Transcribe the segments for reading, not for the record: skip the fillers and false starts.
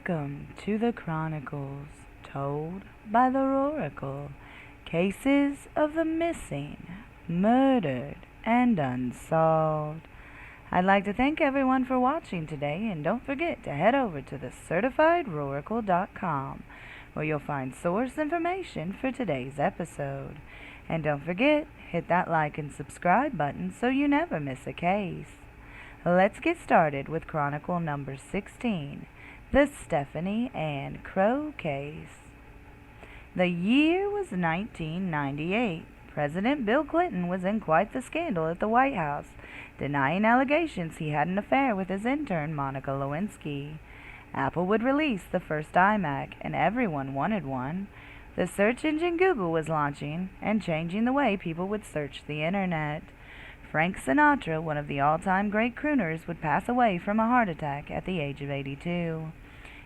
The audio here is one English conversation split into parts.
Welcome to the Chronicles, told by the Chronikle. Cases of the missing, murdered, and unsolved. I'd like to thank everyone for watching today, and don't forget to head over to the certifiedroracle.com, where you'll find source information for today's episode. And don't forget, hit that like and subscribe button so you never miss a case. Let's get started with Chronicle number 16, the Stephanie Ann Crowe case. The year was 1998. President Bill Clinton was in quite the scandal at the White House, denying allegations he had an affair with his intern Monica Lewinsky. Apple would release the first iMac, and everyone wanted one. The search engine Google was launching and changing the way people would search the internet. Frank Sinatra, one of the all-time great crooners, would pass away from a heart attack at the age of 82.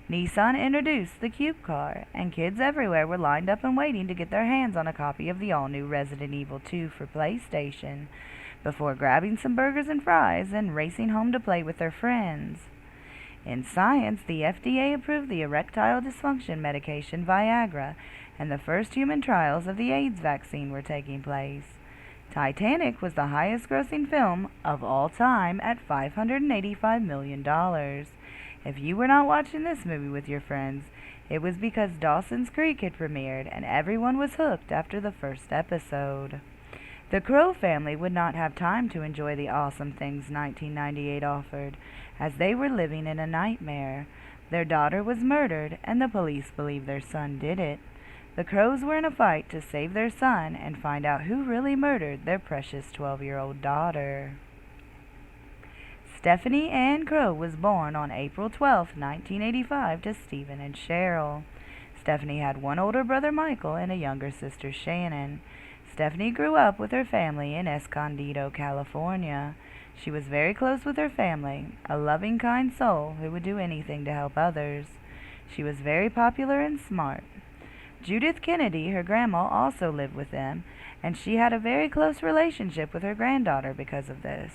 Nissan introduced the Cube car, and kids everywhere were lined up and waiting to get their hands on a copy of the all-new Resident Evil 2 for PlayStation, before grabbing some burgers and fries and racing home to play with their friends. In science, the FDA approved the erectile dysfunction medication Viagra, and the first human trials of the AIDS vaccine were taking place. Titanic was the highest-grossing film of all time at $585 million. If you were not watching this movie with your friends, it was because Dawson's Creek had premiered and everyone was hooked after the first episode. The Crowe family would not have time to enjoy the awesome things 1998 offered, as they were living in a nightmare. Their daughter was murdered, and the police believe their son did it. The Crowes were in a fight to save their son and find out who really murdered their precious 12-year-old daughter. Stephanie Ann Crowe was born on April 12, 1985, to Stephen and Cheryl. Stephanie had one older brother, Michael, and a younger sister, Shannon. Stephanie grew up with her family in Escondido, California. She was very close with her family, a loving, kind soul who would do anything to help others. She was very popular and smart. Judith Kennedy, her grandma, also lived with them, and she had a very close relationship with her granddaughter because of this.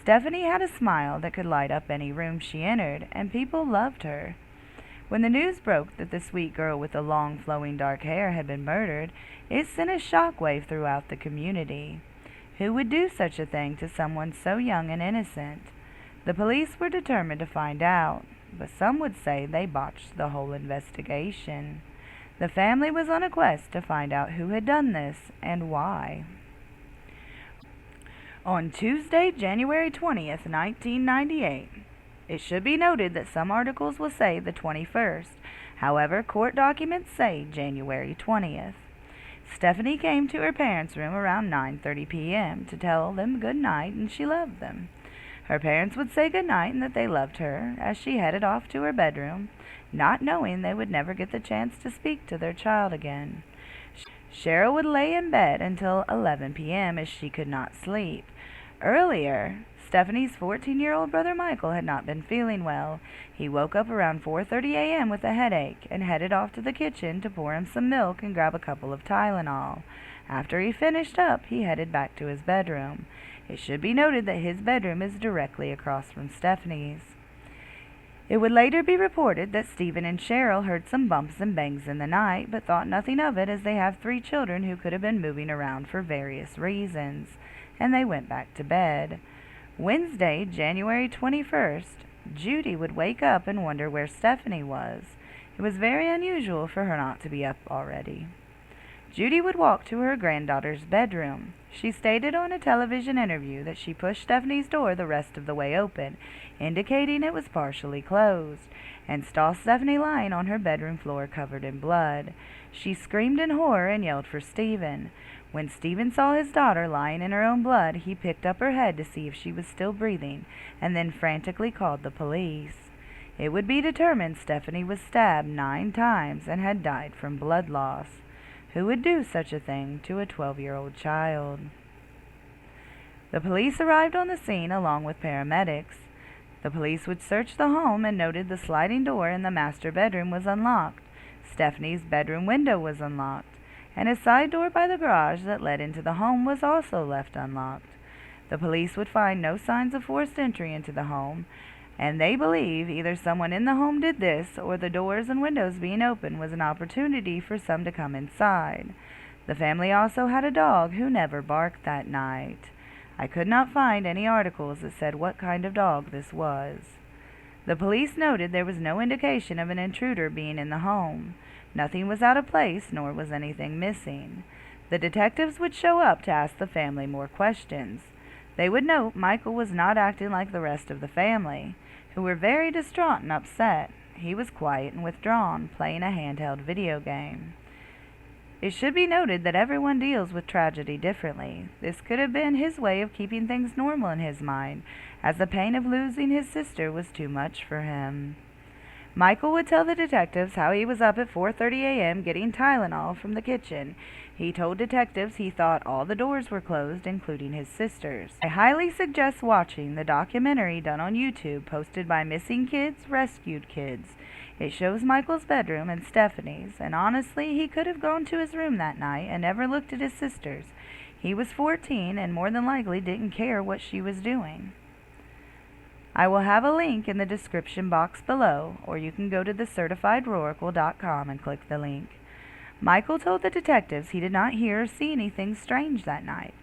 Stephanie had a smile that could light up any room she entered, and people loved her. When the news broke that the sweet girl with the long, flowing dark hair had been murdered, it sent a shockwave throughout the community. Who would do such a thing to someone so young and innocent? The police were determined to find out, but some would say they botched the whole investigation. The family was on a quest to find out who had done this and why. On Tuesday, January 20th, 1998, it should be noted that some articles will say the 21st. However, court documents say January 20th. Stephanie came to her parents' room around 9:30 p.m. to tell them good night and she loved them. Her parents would say good night and that they loved her as she headed off to her bedroom, not knowing they would never get the chance to speak to their child again. Cheryl would lay in bed until 11 p.m. as she could not sleep. Earlier, Stephanie's 14-year-old brother Michael had not been feeling well. He woke up around 4:30 a.m. with a headache and headed off to the kitchen to pour him some milk and grab a couple of Tylenol. After he finished up, he headed back to his bedroom. It should be noted that his bedroom is directly across from Stephanie's. It would later be reported that Stephen and Cheryl heard some bumps and bangs in the night, but thought nothing of it as they have 3 children who could have been moving around for various reasons, and they went back to bed. Wednesday, January 21st, Judy would wake up and wonder where Stephanie was. It was very unusual for her not to be up already. Judy would walk to her granddaughter's bedroom. She stated on a television interview that she pushed Stephanie's door the rest of the way open, indicating it was partially closed, and saw Stephanie lying on her bedroom floor covered in blood. She screamed in horror and yelled for Stephen. When Stephen saw his daughter lying in her own blood, he picked up her head to see if she was still breathing, and then frantically called the police. It would be determined Stephanie was stabbed 9 times and had died from blood loss. Who would do such a thing to a 12-year-old child? The police arrived on the scene along with paramedics. The police would search the home and noted the sliding door in the master bedroom was unlocked. Stephanie's bedroom window was unlocked, and a side door by the garage that led into the home was also left unlocked. The police would find no signs of forced entry into the home, and they believe either someone in the home did this or the doors and windows being open was an opportunity for some to come inside. The family also had a dog who never barked that night. I could not find any articles that said what kind of dog this was. The police noted there was no indication of an intruder being in the home. Nothing was out of place, nor was anything missing. The detectives would show up to ask the family more questions. They would note Michael was not acting like the rest of the family, who were very distraught and upset. He was quiet and withdrawn, playing a handheld video game. It should be noted that everyone deals with tragedy differently. This could have been his way of keeping things normal in his mind, as the pain of losing his sister was too much for him. Michael would tell the detectives how he was up at 4:30 a.m. getting Tylenol from the kitchen. He told detectives he thought all the doors were closed, including his sister's. I highly suggest watching the documentary done on YouTube posted by Missing Kids, Rescued Kids. It shows Michael's bedroom and Stephanie's, and honestly, he could have gone to his room that night and never looked at his sister's. He was 14 and more than likely didn't care what she was doing. I will have a link in the description box below, or you can go to thecertifiedroracle.com and click the link. Michael told the detectives he did not hear or see anything strange that night.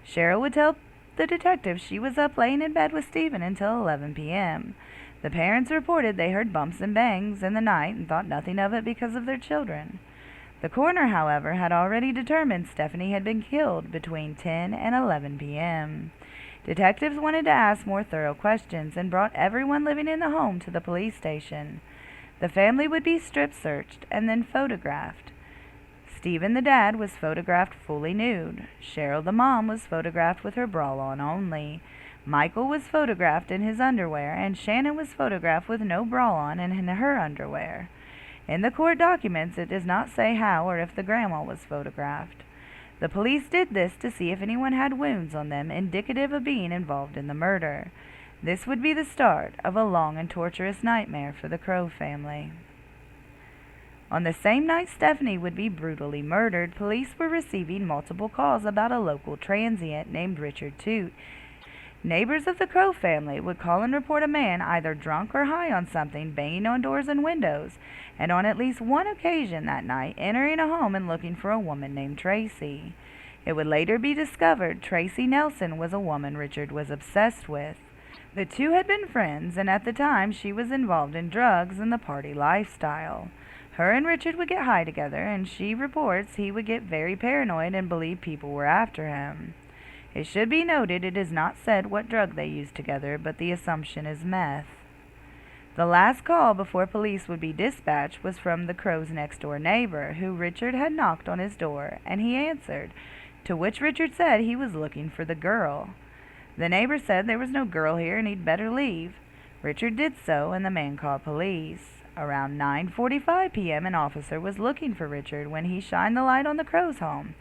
Cheryl would tell the detectives she was up laying in bed with Stephen until 11 p.m. The parents reported they heard bumps and bangs in the night and thought nothing of it because of their children. The coroner, however, had already determined Stephanie had been killed between 10 and 11 p.m. Detectives wanted to ask more thorough questions and brought everyone living in the home to the police station. The family would be strip searched and then photographed. Stephen, the dad, was photographed fully nude. Cheryl, the mom, was photographed with her bra on only. Michael was photographed in his underwear, and Shannon was photographed with no bra on and in her underwear. In the court documents, it does not say how or if the grandma was photographed. The police did this to see if anyone had wounds on them indicative of being involved in the murder. This would be the start of a long and torturous nightmare for the Crowe family. On the same night Stephanie would be brutally murdered, police were receiving multiple calls about a local transient named Richard Toote. Neighbors of the Crowe family would call and report a man either drunk or high on something banging on doors and windows, and on at least one occasion that night entering a home and looking for a woman named Tracy. It would later be discovered Tracy Nelson was a woman Richard was obsessed with. The two had been friends, and at the time she was involved in drugs and the party lifestyle. Her and Richard would get high together, and she reports he would get very paranoid and believe people were after him. It should be noted it is not said what drug they used together, but the assumption is meth. The last call before police would be dispatched was from the Crowe's next-door neighbor, who Richard had knocked on his door, and he answered, to which Richard said he was looking for the girl. The neighbor said there was no girl here and he'd better leave. Richard did so, and the man called police. Around 9:45 p.m. an officer was looking for Richard when he shined the light on the Crowe's home.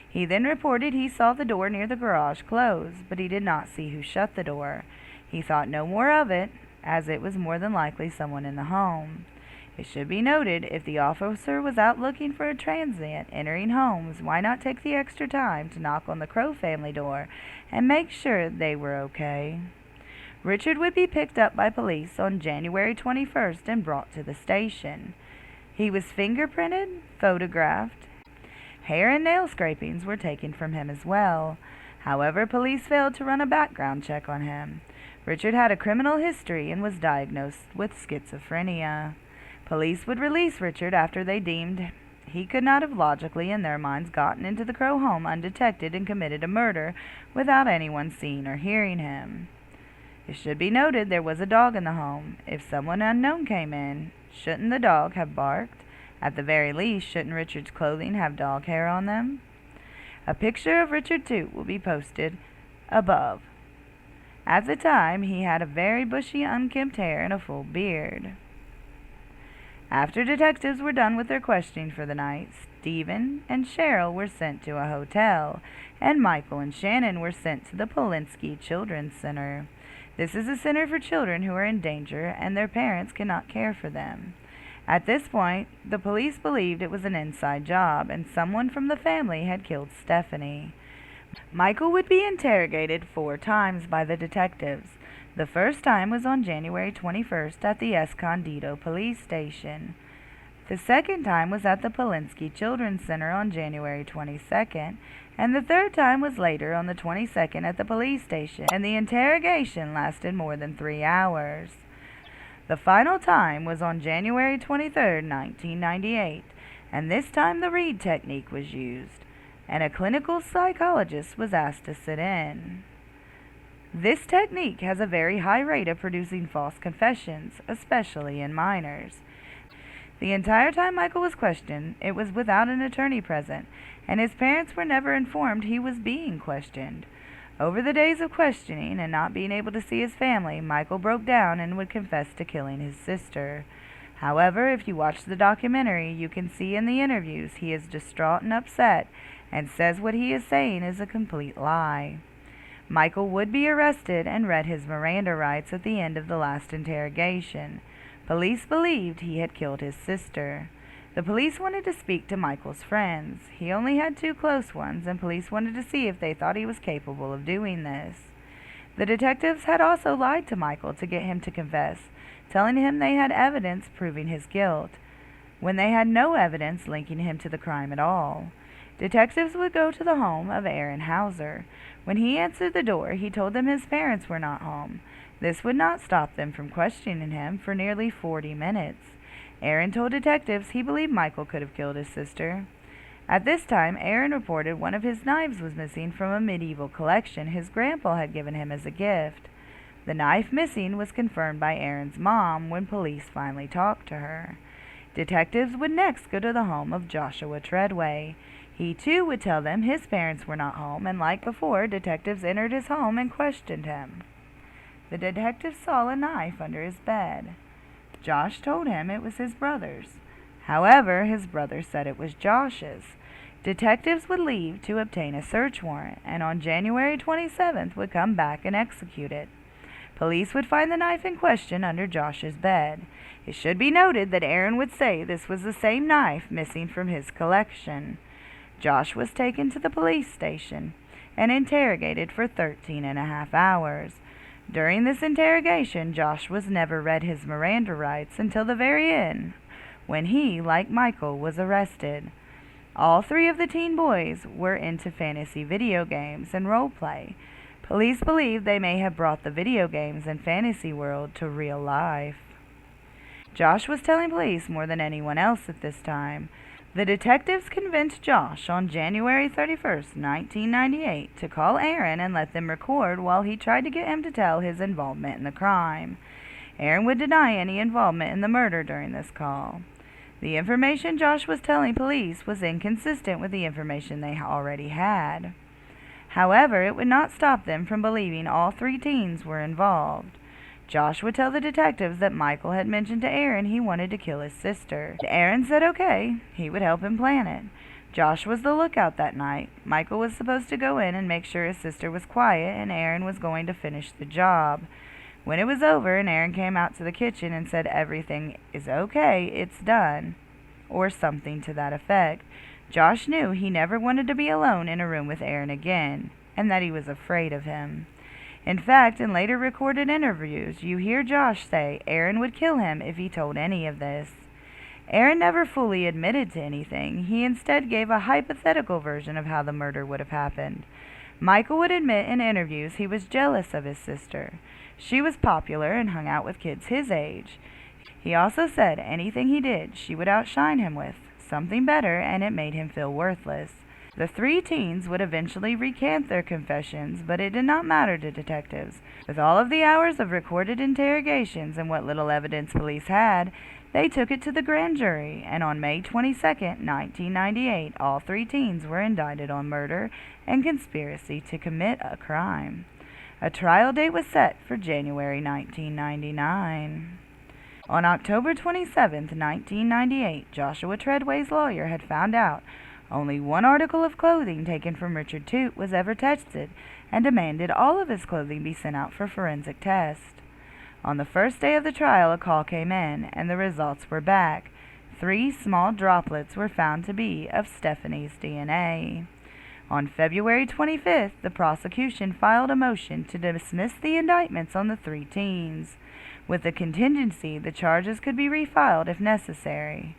He then reported he saw the door near the garage close, but he did not see who shut the door. He thought no more of it, as it was more than likely someone in the home. It should be noted, if the officer was out looking for a transient entering homes, why not take the extra time to knock on the Crowe family door and make sure they were okay? Richard would be picked up by police on January 21st and brought to the station. He was fingerprinted, photographed. Hair and nail scrapings were taken from him as well. However, police failed to run a background check on him. Richard had a criminal history and was diagnosed with schizophrenia. Police would release Richard after they deemed he could not have logically, in their minds, gotten into the Crowe home undetected and committed a murder without anyone seeing or hearing him. It should be noted there was a dog in the home. If someone unknown came in, shouldn't the dog have barked? At the very least, shouldn't Richard's clothing have dog hair on them? A picture of Richard Toote will be posted above. At the time, he had a very bushy, unkempt hair and a full beard. After detectives were done with their questioning for the night, Stephen and Cheryl were sent to a hotel, and Michael and Shannon were sent to the Polinsky Children's Center. This is a center for children who are in danger and their parents cannot care for them. At this point, the police believed it was an inside job and someone from the family had killed Stephanie. Michael would be interrogated 4 times by the detectives. The first time was on January 21st at the Escondido police station. The second time was at the Polinsky Children's Center on January 22nd, and the third time was later on the 22nd at the police station, and the interrogation lasted more than 3 hours. The final time was on January 23rd, 1998, and this time the Reed technique was used, and a clinical psychologist was asked to sit in. This technique has a very high rate of producing false confessions, especially in minors. The entire time Michael was questioned, it was without an attorney present, and his parents were never informed he was being questioned. Over the days of questioning and not being able to see his family, Michael broke down and would confess to killing his sister. However, if you watch the documentary, you can see in the interviews he is distraught and upset and says what he is saying is a complete lie. Michael would be arrested and read his Miranda rights at the end of the last interrogation. Police believed he had killed his sister. The police wanted to speak to Michael's friends. He only had 2 close ones, and police wanted to see if they thought he was capable of doing this. The detectives had also lied to Michael to get him to confess, telling him they had evidence proving his guilt, when they had no evidence linking him to the crime at all. Detectives would go to the home of Aaron Hauser. When he answered the door, he told them his parents were not home. This would not stop them from questioning him for nearly 40 minutes. Aaron told detectives he believed Michael could have killed his sister. At this time, Aaron reported one of his knives was missing from a medieval collection his grandpa had given him as a gift. The knife missing was confirmed by Aaron's mom when police finally talked to her. Detectives would next go to the home of Joshua Treadway. He too would tell them his parents were not home, and like before, detectives entered his home and questioned him. The detectives saw a knife under his bed. Josh told him it was his brother's. However, his brother said it was Josh's. Detectives would leave to obtain a search warrant, and on January 27th would come back and execute it. Police would find the knife in question under Josh's bed. It should be noted that Aaron would say this was the same knife missing from his collection. Josh was taken to the police station and interrogated for 13.5 hours. During this interrogation, Josh was never read his Miranda rights until the very end, when he, like Michael, was arrested. All 3 of the teen boys were into fantasy video games and role play. Police believe they may have brought the video games and fantasy world to real life. Josh was telling police more than anyone else at this time. The detectives convinced Josh on January 31st, 1998, to call Aaron and let them record while he tried to get him to tell his involvement in the crime. Aaron would deny any involvement in the murder during this call. The information Josh was telling police was inconsistent with the information they already had. However, it would not stop them from believing all 3 teens were involved. Josh would tell the detectives that Michael had mentioned to Aaron he wanted to kill his sister. Aaron said okay, he would help him plan it. Josh was the lookout that night. Michael was supposed to go in and make sure his sister was quiet, and Aaron was going to finish the job. When it was over and Aaron came out to the kitchen and said everything is okay, it's done, or something to that effect, Josh knew he never wanted to be alone in a room with Aaron again, and that he was afraid of him. In fact, in later recorded interviews, you hear Josh say Aaron would kill him if he told any of this. Aaron never fully admitted to anything. He instead gave a hypothetical version of how the murder would have happened. Michael would admit in interviews he was jealous of his sister. She was popular and hung out with kids his age. He also said anything he did, she would outshine him with something better, and it made him feel worthless. The 3 teens would eventually recant their confessions, but it did not matter to detectives. With all of the hours of recorded interrogations and what little evidence police had, they took it to the grand jury, and on May 22, 1998, all 3 teens were indicted on murder and conspiracy to commit a crime. A trial date was set for January 1999. On October 27, 1998, Joshua Treadway's lawyer had found out only 1 article of clothing taken from Richard Toote was ever tested, and demanded all of his clothing be sent out for forensic test. On the first day of the trial, a call came in, and the results were back. 3 small droplets were found to be of Stephanie's DNA. On February 25th, the prosecution filed a motion to dismiss the indictments on the 3 teens, with the contingency the charges could be refiled if necessary.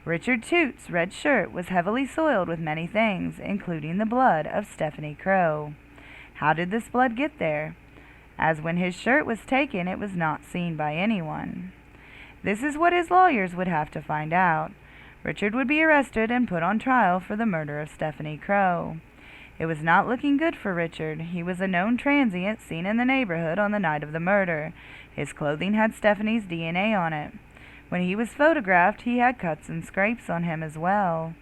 Richard Toote's red shirt was heavily soiled with many things, including the blood of Stephanie Crowe. How did this blood get there? As when his shirt was taken, it was not seen by anyone. This is what his lawyers would have to find out. Richard would be arrested and put on trial for the murder of Stephanie Crowe. It was not looking good for Richard. He was a known transient seen in the neighborhood on the night of the murder. His clothing had Stephanie's DNA on it. When he was photographed, he had cuts and scrapes on him as well.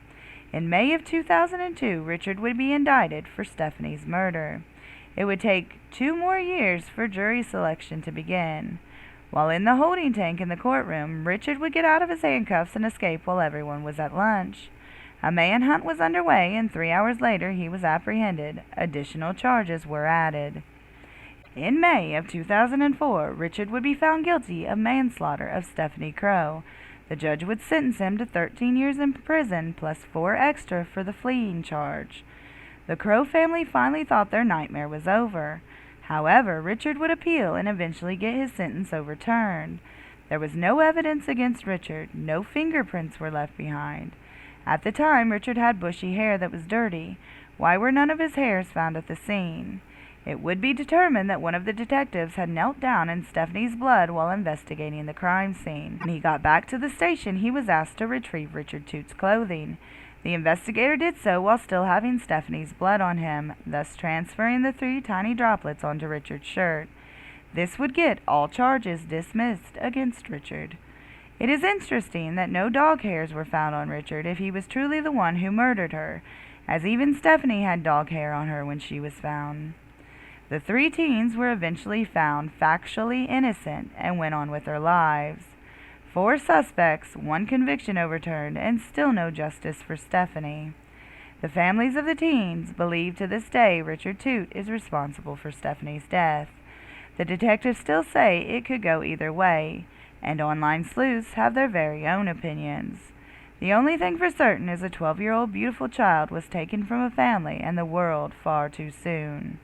In May of 2002, Richard would be indicted for Stephanie's murder. It would take 2 more years for jury selection to begin. While in the holding tank in the courtroom, Richard would get out of his handcuffs and escape while everyone was at lunch. A manhunt was underway, and 3 hours later he was apprehended. Additional charges were added. In May of 2004, Richard would be found guilty of manslaughter of Stephanie Crowe. The judge would sentence him to 13 years in prison plus 4 extra for the fleeing charge. The Crowe family finally thought their nightmare was over. However, Richard would appeal and eventually get his sentence overturned. There was no evidence against Richard. No fingerprints were left behind. At the time, Richard had bushy hair that was dirty. Why were none of his hairs found at the scene? It would be determined that one of the detectives had knelt down in Stephanie's blood while investigating the crime scene. When he got back to the station, he was asked to retrieve Richard Toote's clothing. The investigator did so while still having Stephanie's blood on him, thus transferring the 3 tiny droplets onto Richard's shirt. This would get all charges dismissed against Richard. It is interesting that no dog hairs were found on Richard if he was truly the one who murdered her, as even Stephanie had dog hair on her when she was found. The 3 teens were eventually found factually innocent and went on with their lives. 4 suspects, 1 conviction overturned, and still no justice for Stephanie. The families of the teens believe to this day Richard Toote is responsible for Stephanie's death. The detectives still say it could go either way, and online sleuths have their very own opinions. The only thing for certain is a 12-year-old beautiful child was taken from a family and the world far too soon.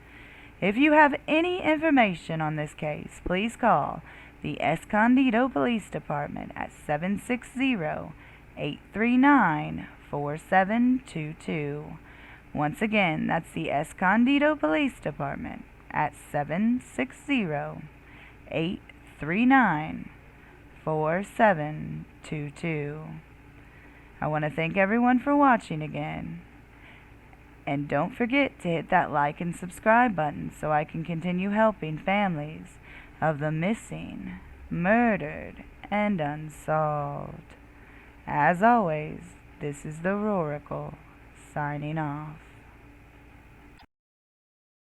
If you have any information on this case, please call the Escondido Police Department at 760-839-4722. Once again, that's the Escondido Police Department at 760-839-4722. I want to thank everyone for watching again. And don't forget to hit that like and subscribe button so I can continue helping families of the missing, murdered, and unsolved. As always, this is the Chronikle, signing off.